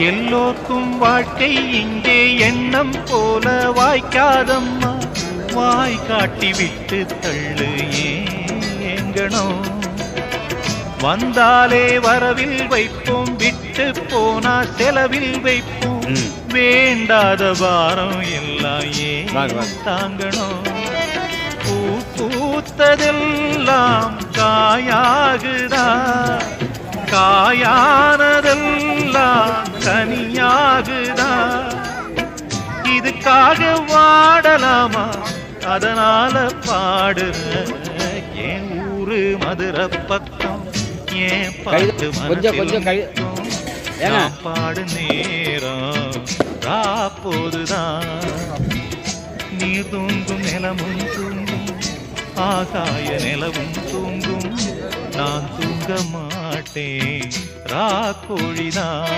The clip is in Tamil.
எல்லோர்க்கும் வாழ்க்கை இங்கே எண்ணம் போல வாய்க்காதம்மா. வாய் காட்டி விட்டு தள்ளு ஏங்கணும். வந்தாலே வரவில் வைப்போம், விட்டு போனா செலவில் வைப்போம். வேண்டாத பாரம் எல்லாம் ஏன் தாங்கணும். பூ பூத்ததெல்லாம் காயாகுதா, காயானதெல்லாம் கனியாகுதா. இதுக்காக வாடலாமா, அதனால பாடுற என் ஊரு மதுரை பக்கம். ஏன் பாட்டு மனசில் பாடு நேரம் ராப்போதுதான். நீர் தூங்கும் நிலமும் தூங்கும், ஆகாய நிலவும் தூங்கும். நான் தூங்க மாட்டேன் ராக்கோழிதான்.